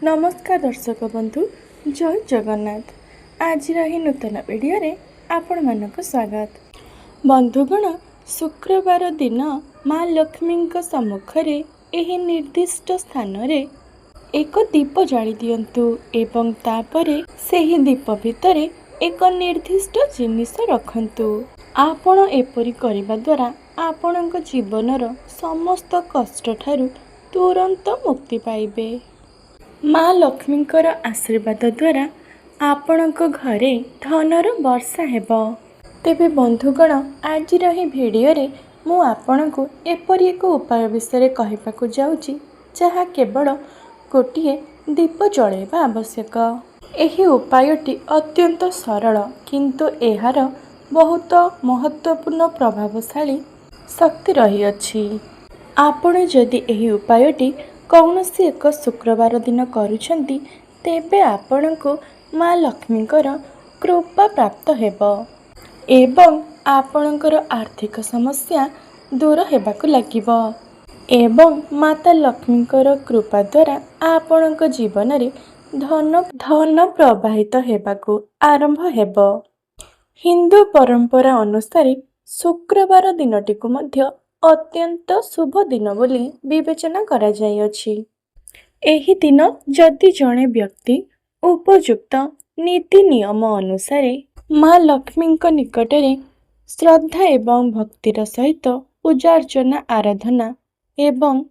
नमस्कार दर्शक बंधु जय जगन्नाथ। आज ही नूतन वीडियो आपण मानक स्वागत। बंधुगण, शुक्रवार दिन माँ लक्ष्मी सम्मुखरे एही निर्दिष्ट स्थान रे एक दीप जाली दियंतु एवं तापरे सेही दीप भितरे एक निर्दिष्ट जिनिस रखंतु। आपण एपरि करिबा द्वारा आपणक जीवनर समस्त कष्ट ठारू तुरंत मुक्ति पाइबे। माँ लक्ष्मींकर आशीर्वाद द्वारा आपणक घरे धनर वर्षा हेब। तेबे बंधुगण, आज ही भिडियो रे मु आपणको एपरि एक उपाय विषय कहबाकू जाउची, जहा केवल गोटिए दीप जळाइबा आवश्यक। एही उपायटी अत्यंत सरल किंतु एहार बहुत महत्वपूर्ण प्रभावशाली शक्ति रही अछि। आपण जदि एही उपायटी कौनसी एक शुक्रवार दिन करुछंती तेबे आपणको माँ लक्ष्मींकर कृपा प्राप्त हेब एवं आपणकर आर्थिक समस्या दूर हेबाकू लागिब एवं माता लक्ष्मींकर कृपा द्वारा आपणक जीवन रे धन प्रवाहित हेबाकू आरंभ हेब। हिंदू परंपरा अनुसार शुक्रवार दिनटीकू मध्य अत्यंत शुभ दिन बोली विवेचना करा जायछि। एही दिन जदि जणे व्यक्ति उपयुक्त नीति नियम अनुसार माँ लक्ष्मींक निकटरे श्रद्धा एवं भक्तिर सहित पूजा अर्चना आराधना एवं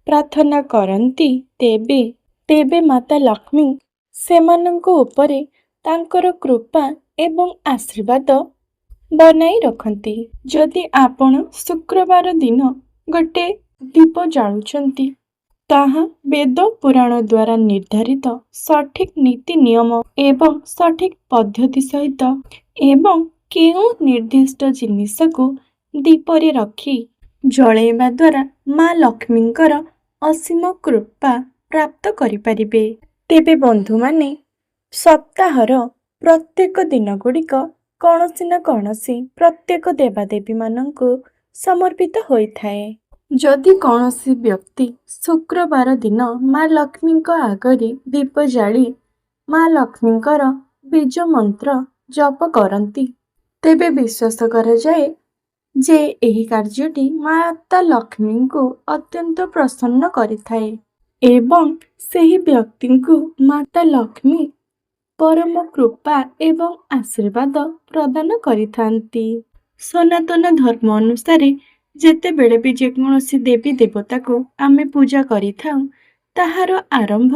प्रार्थना करती तेबे माता लक्ष्मी सेमानंको उपरे तांकर कृपा एवं आशीर्वाद बनाई रखती। जदि आपण शुक्रवार दिन गोटे दीप जालुछंती ताहा वेद पुराण द्वारा निर्धारित सठिक नीति नियम एवं सठिक पद्धति सहित एवं केउ निर्दिष्ट जिनिस को दीपरे रखी जळेबा द्वारा माँ लक्ष्मींकर असीम कृपा प्राप्त करिपारिबे। तेबे बंधु माने सप्ताहर प्रत्येक दिन गुड़िक कौनसी न कौनसी प्रत्येक देवादेवी मानंकु समर्पित होइथाए। जदि कौनसी व्यक्ति शुक्रवार दिन माँ लक्ष्मींक आगरे दीप जाली माँ लक्ष्मींकर बीज मंत्र जप करती तेबे विश्वास करा जाए जे एही कार्यटी माता लक्ष्मी को अत्यंत प्रसन्न करिथाए एवं सेही व्यक्ति को माता लक्ष्मी परम कृपा एवं आशीर्वाद प्रदान करिथांती। सनातन धर्म अनुसार जेते बेले भी जेकोसी देवी देवता को आमे पूजा करिथाउ ताहार आरंभ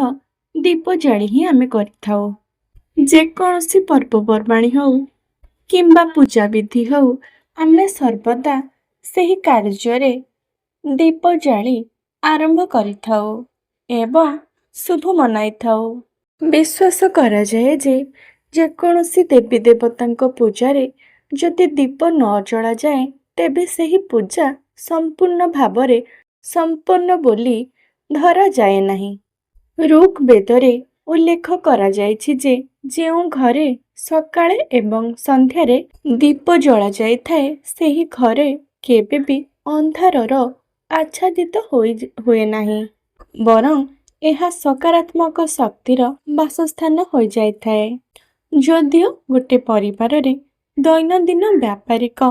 दीप जाली ही आमे करिथाउ। जेकोसी पर्वपर्वाणी हो किंबा पूजा विधि हो आमे सर्वदा सेही कार्य दीप जाली आरंभ करिथाउ एवं शुभ मनाइथाउ। विश्वास करा जाए जेकोसी देवी देवता पूजारे जदि दीप न जला जाए तेबे सेही पूजा संपूर्ण भावरे संपन्न बोली धरा जाए नहीं। ऋग वेदरे उल्लेख करा जायछि जे जेउ घरे सकाळे एवं संध्यारे दीप जला जाय थाए सेही घरे केबे भी अंधारर आच्छादित हुए नहीं, बरं एहा सकारात्मक शक्तिर बासस्थान हो जाय थाए। जदियो गोटे परिवार रे दैनंदिन व्यापारिक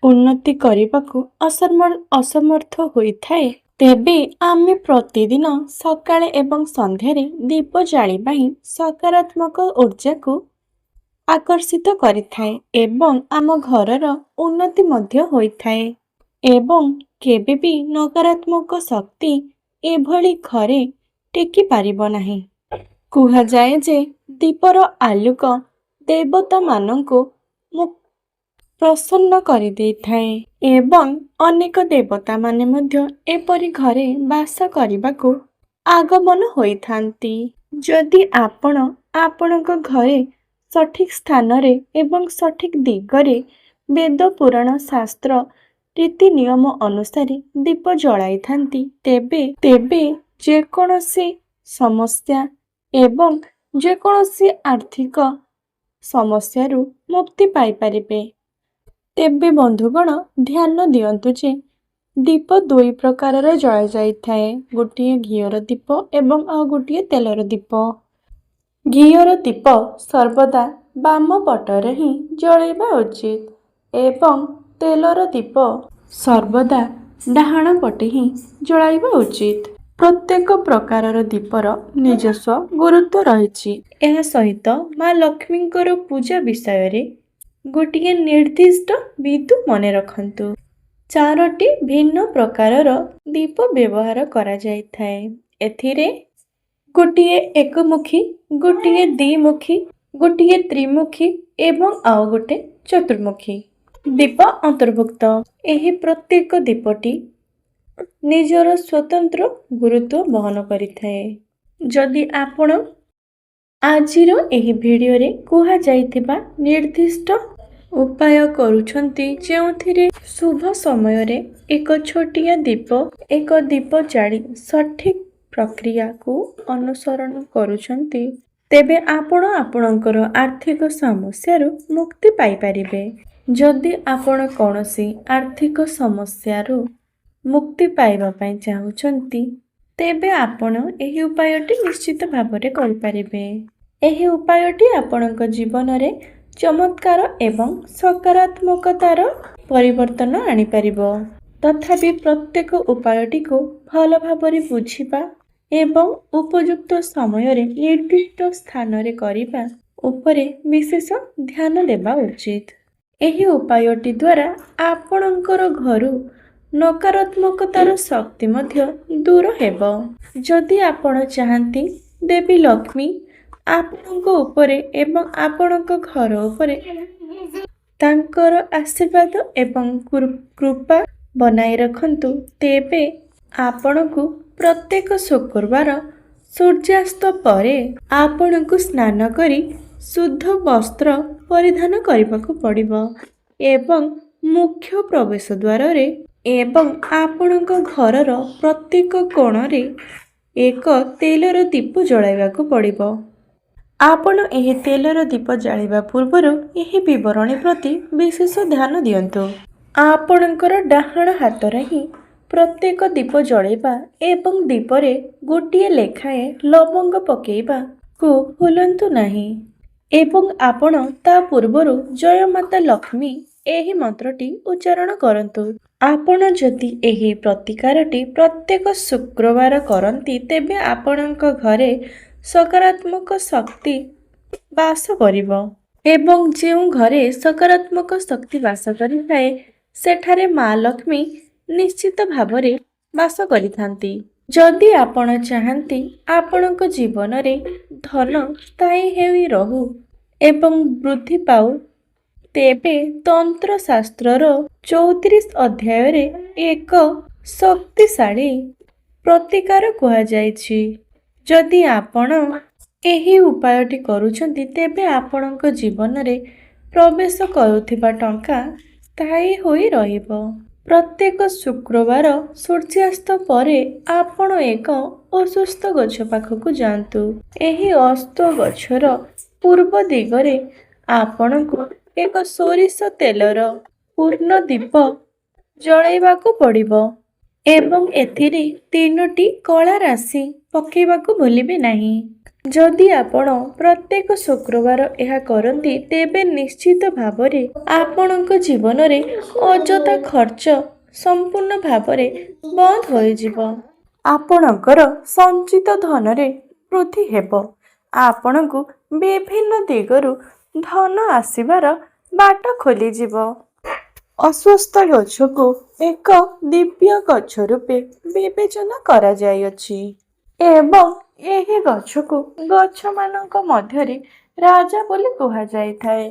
उन्नति करबाकू असमर्थ होई थाए तेबे आमे प्रतिदिन सकाळे एवं संध्यारे दीप जालिबा ही सकारात्मक ऊर्जा को आकर्षित करिथाए एवं आम घरर उन्नति मध्य होई थाए एवं केबे भी नकारात्मक शक्ति एभली घरे टेकी पारिब नाही। कुहा जाए जे दीपर आलोक देवता मानंको प्रसन्न करि देइथाए एवं अनेक देवता माने मध्य एपरि घरे वास करिबाकू आगमन होइथांती। जदि आपण आपणक घरे सठिक स्थान रे एवं सठिक दिगरे वेद पुराण शास्त्र रीति नियम अनुसार दीप जलाई थांती तेबे जेकोसी समस्या एवं जेकोसी आर्थिक समस्या मुक्ति पाई पारिबे। तेबे बंधुगण ध्यान दियंतु जे ଦୀପ ଦୁଇ ପ୍ରକାରର ଜଳାଯାଇଥାଏ। ଗୋଟିଏ ଘିଅର ଦୀପ ଏବଂ ଆଉ ଗୋଟିଏ ତେଲର ଦୀପ। ଘିଅର ଦୀପ ସର୍ବଦା ବାମ ପଟରେ ହିଁ ଜଳାଇବା ଉଚିତ ଏବଂ ତେଲର ଦୀପ ସର୍ବଦା ଡାହାଣ ପଟେ ହିଁ ଜଳାଇବା ଉଚିତ। ପ୍ରତ୍ୟେକ ପ୍ରକାରର ଦୀପର ନିଜସ୍ୱ ଗୁରୁତ୍ୱ ରହିଛି। ଏହା ସହିତ ମା ଲକ୍ଷ୍ମୀଙ୍କର ପୂଜା ବିଷୟରେ ଗୋଟିଏ ନିର୍ଦ୍ଦିଷ୍ଟ ବିଧି ମନେ ରଖନ୍ତୁ। 4ଟି ଭିନ୍ନ ପ୍ରକାରର ଦୀପ ବ୍ୟବହାର କରାଯାଇଥାଏ। ଏଥିରେ ଗୋଟିଏ ଏକମୁଖୀ, ଗୋଟିଏ ଦ୍ୱିମୁଖୀ, ଗୋଟିଏ ତ୍ରିମୁଖୀ ଏବଂ ଆଉ ଗୋଟେ ଚତୁର୍ମୁଖୀ ଦୀପ ଅନ୍ତର୍ଭୁକ୍ତ। ଏହି ପ୍ରତ୍ୟେକ ଦୀପଟି ନିଜର ସ୍ୱତନ୍ତ୍ର ଗୁରୁତ୍ୱ ବହନ କରିଥାଏ। ଯଦି ଆପଣ ଆଜିର ଏହି ଭିଡ଼ିଓରେ କୁହାଯାଇଥିବା ନିର୍ଦ୍ଦିଷ୍ଟ ଉପାୟ କରୁଛନ୍ତି, ଯେଉଁଥିରେ ଶୁଭ ସମୟରେ ଏକ ଛୋଟିଆ ଦୀପ ଜାଳି ସଠିକ୍ ପ୍ରକ୍ରିୟାକୁ ଅନୁସରଣ କରୁଛନ୍ତି, ତେବେ ଆପଣ ଆପଣଙ୍କର ଆର୍ଥିକ ସମସ୍ୟାରୁ ମୁକ୍ତି ପାଇପାରିବେ। ଯଦି ଆପଣ କୌଣସି ଆର୍ଥିକ ସମସ୍ୟାରୁ ମୁକ୍ତି ପାଇବା ପାଇଁ ଚାହୁଁଛନ୍ତି, ତେବେ ଆପଣ ଏହି ଉପାୟଟି ନିଶ୍ଚିତ ଭାବରେ କରିପାରିବେ। ଏହି ଉପାୟଟି ଆପଣଙ୍କ ଜୀବନରେ ଚମତ୍କାର ଏବଂ ସକାରାତ୍ମକତାର ପରିବର୍ତ୍ତନ ଆଣିପାରିବ। ତଥାପି ପ୍ରତ୍ୟେକ ଉପାୟଟିକୁ ଭଲ ଭାବରେ ବୁଝିବା ଏବଂ ଉପଯୁକ୍ତ ସମୟରେ ନିର୍ଦ୍ଦିଷ୍ଟ ସ୍ଥାନରେ କରିବା ଉପରେ ବିଶେଷ ଧ୍ୟାନ ଦେବା ଉଚିତ। ଏହି ଉପାୟଟି ଦ୍ୱାରା ଆପଣଙ୍କର ଘରୁ ନକାରାତ୍ମକତାର ଶକ୍ତି ମଧ୍ୟ ଦୂର ହେବ। ଯଦି ଆପଣ ଚାହାନ୍ତି ଦେବୀ ଲକ୍ଷ୍ମୀ ଆପଣଙ୍କ ଉପରେ ଏବଂ ଆପଣଙ୍କ ଘର ଉପରେ ତାଙ୍କର ଆଶୀର୍ବାଦ ଏବଂ କୃପା ବନାଇ ରଖନ୍ତୁ, ତେବେ ଆପଣଙ୍କୁ ପ୍ରତ୍ୟେକ ଶୁକ୍ରବାର ସୂର୍ଯ୍ୟାସ୍ତ ପରେ ଆପଣଙ୍କୁ ସ୍ନାନ କରି ଶୁଦ୍ଧ ବସ୍ତ୍ର ପରିଧାନ କରିବାକୁ ପଡ଼ିବ ଏବଂ ମୁଖ୍ୟ ପ୍ରବେଶ ଦ୍ୱାରରେ ଏବଂ ଆପଣଙ୍କ ଘରର ପ୍ରତ୍ୟେକ କୋଣରେ ଏକ ତେଲର ଦୀପ ଜଳାଇବାକୁ ପଡ଼ିବ। ଆପଣ ଏହି ତେଲର ଦୀପ ଜାଳିବା ପୂର୍ବରୁ ଏହି ବିବରଣୀ ପ୍ରତି ବିଶେଷ ଧ୍ୟାନ ଦିଅନ୍ତୁ। ଆପଣଙ୍କର ଡାହାଣ ହାତରେ ହିଁ ପ୍ରତ୍ୟେକ ଦୀପ ଜଳାଇବା ଏବଂ ଦୀପରେ ଗୋଟିଏ ଲେଖାଏଁ ଲବଙ୍ଗ ପକାଇବାକୁ ଭୁଲନ୍ତୁ ନାହିଁ ଏବଂ ଆପଣ ତା ପୂର୍ବରୁ ଜୟ ମାତା ଲକ୍ଷ୍ମୀ ଏହି ମନ୍ତ୍ରଟି ଉଚ୍ଚାରଣ କରନ୍ତୁ। ଆପଣ ଯଦି ଏହି ପ୍ରତିକାରଟି ପ୍ରତ୍ୟେକ ଶୁକ୍ରବାର କରନ୍ତି, ତେବେ ଆପଣଙ୍କ ଘରେ ସକାରାତ୍ମକ ଶକ୍ତି ବାସ କରିବ ଏବଂ ଯେଉଁ ଘରେ ସକାରାତ୍ମକ ଶକ୍ତି ବାସ କରିଥାଏ, ସେଠାରେ ମା ଲକ୍ଷ୍ମୀ ନିଶ୍ଚିତ ଭାବରେ ବାସ କରିଥାନ୍ତି। ଯଦି ଆପଣ ଚାହାନ୍ତି ଆପଣଙ୍କ ଜୀବନରେ ଧନ ସ୍ଥାୟୀ ହୋଇ ରହୁ ଏବଂ ବୃଦ୍ଧି ପାଉ, ତେବେ ତନ୍ତ୍ରଶାସ୍ତ୍ରର 34 ଅଧ୍ୟାୟରେ ଏକ ଶକ୍ତିଶାଳୀ ପ୍ରତିକାର କୁହାଯାଇଛି। ଯଦି ଆପଣ ଏହି ଉପାୟଟି କରୁଛନ୍ତି, ତେବେ ଆପଣଙ୍କ ଜୀବନରେ ପ୍ରବେଶ କରୁଥିବା ଟଙ୍କା ସ୍ଥାୟୀ ହୋଇ ରହିବ। ପ୍ରତ୍ୟେକ ଶୁକ୍ରବାର ସୂର୍ଯ୍ୟାସ୍ତ ପରେ ଆପଣ ଏକ ଅଶ୍ୱତ୍ଥ ଗଛ ପାଖକୁ ଯାଆନ୍ତୁ। ଏହି ଅଶ୍ୱତ୍ଥ ଗଛର ପୂର୍ବ ଦିଗରେ ଆପଣଙ୍କୁ ଏକ ସୋରିଷ ତେଲର ପୂର୍ଣ୍ଣ ଦୀପ ଜଳାଇବାକୁ ପଡ଼ିବ ଏବଂ ଏଥିରେ 3ଟି କଳା ରାଶି ପକାଇବାକୁ ଭୁଲିବେ ନାହିଁ। ଯଦି ଆପଣ ପ୍ରତ୍ୟେକ ଶୁକ୍ରବାର ଏହା କରନ୍ତି, ତେବେ ନିଶ୍ଚିତ ଭାବରେ ଆପଣଙ୍କ ଜୀବନରେ ଅଯଥା ଖର୍ଚ୍ଚ ସମ୍ପୂର୍ଣ୍ଣ ଭାବରେ ବନ୍ଦ ହୋଇଯିବ। ଆପଣଙ୍କର ସଞ୍ଚିତ ଧନରେ ବୃଦ୍ଧି ହେବ। ଆପଣଙ୍କୁ ବିଭିନ୍ନ ଦିଗରୁ ଧନ ଆସିବାର ବାଟ ଖୋଲିଯିବ। ଅଶ୍ୱତ୍ଥ ଗଛକୁ ଏକ ଦିବ୍ୟ ଗଛ ରୂପେ ବିବେଚନା କରାଯାଇଅଛି ଏବଂ ଏହି ଗଛକୁ ଗଛମାନଙ୍କ ମଧ୍ୟରେ ରାଜା ବୋଲି କୁହାଯାଇଥାଏ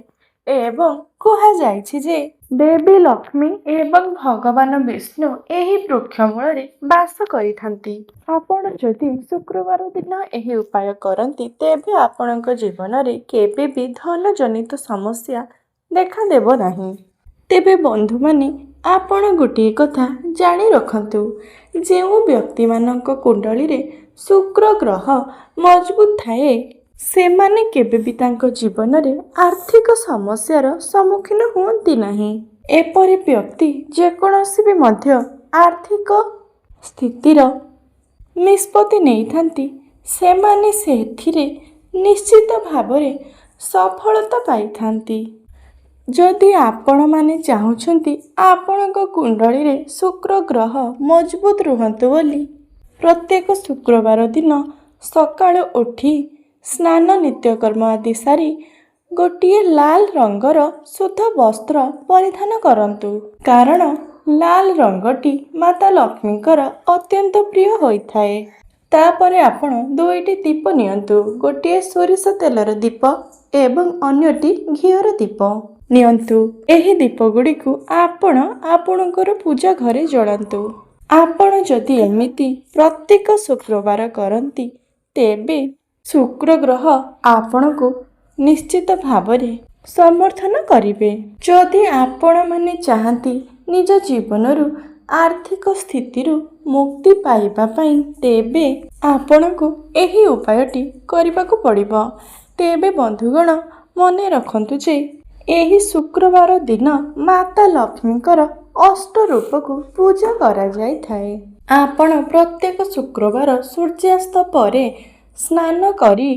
ଏବଂ କୁହାଯାଇଛି ଯେ ଦେବୀ ଲକ୍ଷ୍ମୀ ଏବଂ ଭଗବାନ ବିଷ୍ଣୁ ଏହି ବୃକ୍ଷ ମୂଳରେ ବାସ କରିଥାନ୍ତି। ଆପଣ ଯଦି ଶୁକ୍ରବାର ଦିନ ଏହି ଉପାୟ କରନ୍ତି, ତେବେ ଆପଣଙ୍କ ଜୀବନରେ କେବେ ବି ଧନ ଜନିତ ସମସ୍ୟା ଦେଖାଦେବ ନାହିଁ। ତେବେ ବନ୍ଧୁମାନେ, ଆପଣ ଗୋଟିଏ କଥା ଜାଣି ରଖନ୍ତୁ, ଯେଉଁ ବ୍ୟକ୍ତିମାନଙ୍କ କୁଣ୍ଡଳୀରେ ଶୁକ୍ର ଗ୍ରହ ମଜବୁତ ଥାଏ, ସେମାନେ କେବେ ବି ତାଙ୍କ ଜୀବନରେ ଆର୍ଥିକ ସମସ୍ୟାର ସମ୍ମୁଖୀନ ହୁଅନ୍ତି ନାହିଁ। ଏପରି ବ୍ୟକ୍ତି ଯେକୌଣସି ବି ମଧ୍ୟ ଆର୍ଥିକ ସ୍ଥିତିର ନିଷ୍ପତ୍ତି ନେଇଥାନ୍ତି ସେମାନେ ସେଥିରେ ନିଶ୍ଚିତ ଭାବରେ ସଫଳତା ପାଇଥାନ୍ତି। ଯଦି ଆପଣମାନେ ଚାହୁଁଛନ୍ତି ଆପଣଙ୍କ କୁଣ୍ଡଳୀରେ ଶୁକ୍ର ଗ୍ରହ ମଜବୁତ ରୁହନ୍ତୁ ବୋଲି ପ୍ରତ୍ୟେକ ଶୁକ୍ରବାର ଦିନ ସକାଳୁ ଉଠି ସ୍ନାନ ନିତ୍ୟକର୍ମ ଆଦି ସାରି ଗୋଟିଏ ଲାଲ ରଙ୍ଗର ଶୁଦ୍ଧ ବସ୍ତ୍ର ପରିଧାନ କରନ୍ତୁ। କାରଣ ଲାଲ ରଙ୍ଗଟି ମାତା ଲକ୍ଷ୍ମୀଙ୍କର ଅତ୍ୟନ୍ତ ପ୍ରିୟ ହୋଇଥାଏ। ତାପରେ ଆପଣ 2ଟି ଦୀପ ନିଅନ୍ତୁ। ଗୋଟିଏ ସୋରିଷ ତେଲର ଦୀପ ଏବଂ ଅନ୍ୟଟି ଘିଅର ଦୀପ ନିଅନ୍ତୁ। ଏହି ଦୀପଗୁଡ଼ିକୁ ଆପଣ ଆପଣଙ୍କର ପୂଜା ଘରେ ଜଳାନ୍ତୁ। ଆପଣ ଯଦି ଏମିତି ପ୍ରତ୍ୟେକ ଶୁକ୍ରବାର କରନ୍ତି ତେବେ ଶୁକ୍ର ଗ୍ରହ ଆପଣଙ୍କୁ ନିଶ୍ଚିତ ଭାବରେ ସମର୍ଥନ କରିବେ। ଯଦି ଆପଣମାନେ ଚାହାନ୍ତି ନିଜ ଜୀବନରୁ ଆର୍ଥିକ ସ୍ଥିତିରୁ ମୁକ୍ତି ପାଇବା ପାଇଁ ତେବେ ଆପଣଙ୍କୁ ଏହି ଉପାୟଟି କରିବାକୁ ପଡ଼ିବ। ତେବେ ବନ୍ଧୁଗଣ ମନେ ରଖନ୍ତୁ ଯେ ଏହି ଶୁକ୍ରବାର ଦିନ ମାତା ଲକ୍ଷ୍ମୀଙ୍କର ଅଷ୍ଟ ରୂପକୁ ପୂଜା କରାଯାଇଥାଏ। ଆପଣ ପ୍ରତ୍ୟେକ ଶୁକ୍ରବାର ସୂର୍ଯ୍ୟାସ୍ତ ପରେ ସ୍ନାନ କରି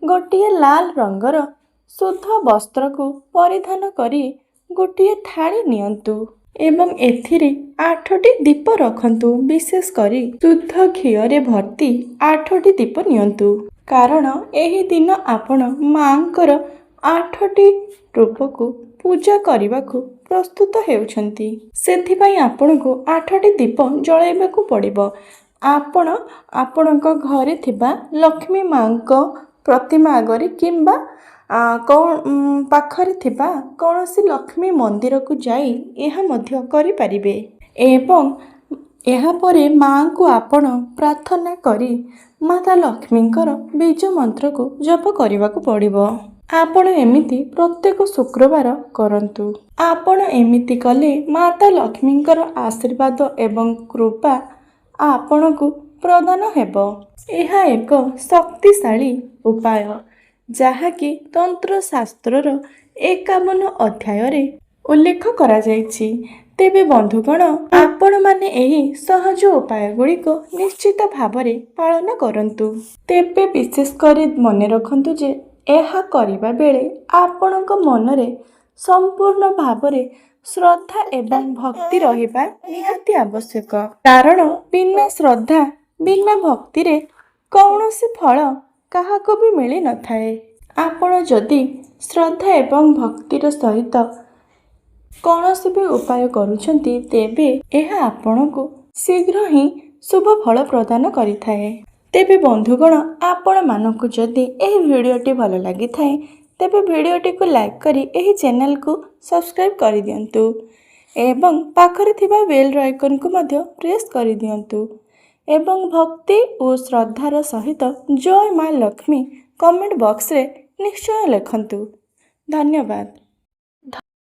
ଗୋଟିଏ ଲାଲ ରଙ୍ଗର ଶୁଦ୍ଧ ବସ୍ତ୍ରକୁ ପରିଧାନ କରି ଗୋଟିଏ ଥାଳି ନିଅନ୍ତୁ ଏବଂ ଏଥିରେ 8ଟି ଦୀପ ରଖନ୍ତୁ। ବିଶେଷ କରି ଶୁଦ୍ଧ ଘିଅରେ ଭର୍ତ୍ତି 8ଟି ଦୀପ ନିଅନ୍ତୁ। କାରଣ ଏହି ଦିନ ଆପଣ ମାଙ୍କର 8ଟି ରୂପକୁ ପୂଜା କରିବାକୁ ପ୍ରସ୍ତୁତ ହେଉଛନ୍ତି। ସେଥିପାଇଁ ଆପଣଙ୍କୁ 8ଟି ଦୀପ ଜଳାଇବାକୁ ପଡ଼ିବ। ଆପଣ ଆପଣଙ୍କ ଘରେ ଥିବା ଲକ୍ଷ୍ମୀ ମାଙ୍କ ପ୍ରତିମା ଆଗରେ କିମ୍ବା ପାଖରେ ଥିବା କୌଣସି ଲକ୍ଷ୍ମୀ ମନ୍ଦିରକୁ ଯାଇ ଏହା ମଧ୍ୟ କରିପାରିବେ ଏବଂ ଏହାପରେ ମାଙ୍କୁ ଆପଣ ପ୍ରାର୍ଥନା କରି ମାତା ଲକ୍ଷ୍ମୀଙ୍କର ବୀଜ ମନ୍ତ୍ରକୁ ଜପ କରିବାକୁ ପଡ଼ିବ। ଆପଣ ଏମିତି ପ୍ରତ୍ୟେକ ଶୁକ୍ରବାର କରନ୍ତୁ। ଆପଣ ଏମିତି କଲେ ମାତା ଲକ୍ଷ୍ମୀଙ୍କର ଆଶୀର୍ବାଦ ଏବଂ କୃପା ଆପଣଙ୍କୁ ପ୍ରଦାନ ହେବ। ଏହା ଏକ ଶକ୍ତିଶାଳୀ ଉପାୟ ଯାହାକି ତନ୍ତ୍ରଶାସ୍ତ୍ରର 51 ଅଧ୍ୟାୟରେ ଉଲ୍ଲେଖ କରାଯାଇଛି। ତେବେ ବନ୍ଧୁଗଣ ଆପଣମାନେ ଏହି ସହଜ ଉପାୟ ଗୁଡ଼ିକ ନିଶ୍ଚିତ ଭାବରେ ପାଳନ କରନ୍ତୁ। ତେବେ ବିଶେଷ କରି ମନେ ରଖନ୍ତୁ ଯେ ଏହା କରିବା ବେଳେ ଆପଣଙ୍କ ମନରେ ସମ୍ପୂର୍ଣ୍ଣ ଭାବରେ ଶ୍ରଦ୍ଧା ଏବଂ ଭକ୍ତି ରହିବା ନିହାତି ଆବଶ୍ୟକ। କାରଣ ବିନା ଶ୍ରଦ୍ଧା ବିନା ଭକ୍ତିରେ କୌଣସି ଫଳ କାହାକୁ ବି ମିଳିନଥାଏ। ଆପଣ ଯଦି ଶ୍ରଦ୍ଧା ଏବଂ ଭକ୍ତିର ସହିତ କୌଣସି ବି ଉପାୟ କରୁଛନ୍ତି ତେବେ ଏହା ଆପଣଙ୍କୁ ଶୀଘ୍ର ହିଁ ଶୁଭ ଫଳ ପ୍ରଦାନ କରିଥାଏ। ତେବେ ବନ୍ଧୁଗଣ ଆପଣମାନଙ୍କୁ ଯଦି ଏହି ଭିଡ଼ିଓଟି ଭଲ ଲାଗିଥାଏ ତେବେ ଭିଡ଼ିଓଟିକୁ ଲାଇକ୍ କରି ଏହି ଚ୍ୟାନେଲକୁ ସବସ୍କ୍ରାଇବ୍ କରିଦିଅନ୍ତୁ ଏବଂ ପାଖରେ ଥିବା ବେଲ୍ ଆଇକନ୍କୁ ମଧ୍ୟ ପ୍ରେସ୍ କରିଦିଅନ୍ତୁ ଏବଂ ଭକ୍ତି ଓ ଶ୍ରଦ୍ଧାର ସହିତ ଜୟ ମା ଲକ୍ଷ୍ମୀ କମେଣ୍ଟ ବକ୍ସରେ ନିଶ୍ଚୟ ଲେଖନ୍ତୁ। ଧନ୍ୟବାଦ।